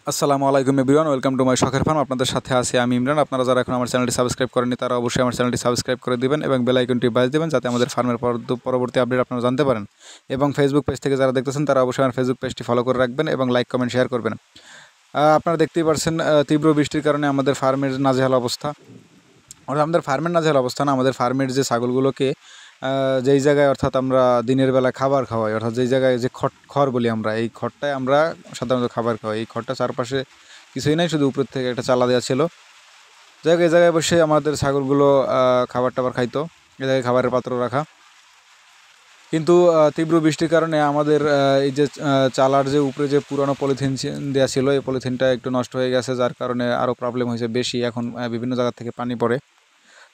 আসসালামু আলাইকুম everyone, welcome to my শখের ফার্ম। আপনাদের সাথে আছি আমি ইমরান। আপনারা যারা এখন আমার চ্যানেলটি সাবস্ক্রাইব করেননি তারা অবশ্যই আমার চ্যানেলটি সাবস্ক্রাইব করে দিবেন এবং বেল আইকনটি বাজিয়ে দিবেন যাতে আমাদের ফার্মের পরবর্তী আপডেট আপনারা জানতে পারেন। এবং ফেসবুক পেজ থেকে যারা দেখতেছেন তারা অবশ্যই আমার ফেসবুক পেজটি ফলো করে রাখবেন এবং লাইক কমেন্ট শেয়ার করবেন। আপনারা দেখতেই পারছেন তীব্র বৃষ্টির কারণে আমাদের ফার্মের নাজেহাল অবস্থা। অর্থাৎ আমাদের ফার্মের নাজেহাল অবস্থা না, আমাদের ফার্মের যে ছাগলগুলোকে যেই জায়গায় অর্থাৎ আমরা দিনের বেলা খাবার খাওয়াই, অর্থাৎ যেই জায়গায় যে খড় বলি আমরা, এই খড়টায় আমরা সাধারণত খাবার খাওয়াই। এই খড়টা চারপাশে কিছুই নাই, শুধু উপর থেকে একটা চালা দেওয়া ছিল। যাই হোক, এই জায়গায় বসে আমাদের ছাগলগুলো খাবার টাবার খাইতো, এ জায়গায় খাবারের পাত্র রাখা। কিন্তু তীব্র বৃষ্টির কারণে আমাদের এই যে চালার যে উপরে যে পুরানো পলিথিন দেওয়া ছিল, এই পলিথিনটা একটু নষ্ট হয়ে গেছে, যার কারণে আরও প্রবলেম হয়েছে বেশি। এখন বিভিন্ন জায়গা থেকে পানি পড়ে।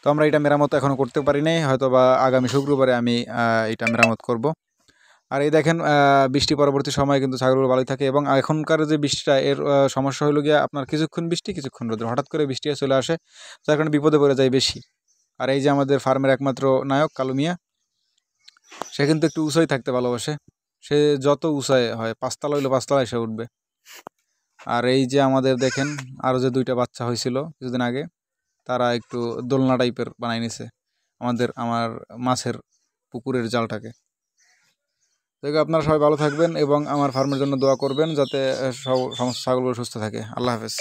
তো আমরা এটা মেরামত এখনও করতে পারি নাই, হয়তো বা আগামী শুক্রবারে আমি এটা মেরামত করব। আর এই দেখেন, বৃষ্টি পরবর্তী সময় কিন্তু ছাগলগুলো ভালোই থাকে। এবং এখনকার যে বৃষ্টিটা, এর সমস্যা হলো গিয়ে আপনার কিছুক্ষণ বৃষ্টি কিছুক্ষণ রোদ, হঠাৎ করে বৃষ্টি চলে আসে, যার কারণে বিপদে পড়ে যায় বেশি। আর এই যে আমাদের ফার্মের একমাত্র নায়ক কালু মিয়া, সে কিন্তু একটু উঁচুই থাকতে ভালোবাসে। সে যত উঁচায় হয়, পাঁচতলা হইলে পাঁচতলায় এসে উঠবে। আর এই যে আমাদের দেখেন, আরও যে দুইটা বাচ্চা হয়েছিল কিছুদিন আগে, তারা একটু দোলনা টাইপের বানাই নিছে আমার মাছের পুকুরের জালটাকে। তো আপনারা সবাই ভালো থাকবেন এবং আমার ফার্মের জন্য দোয়া করবেন যাতে সমস্ত ছাগলগুলো সুস্থ থাকে। আল্লাহ হাফেজ।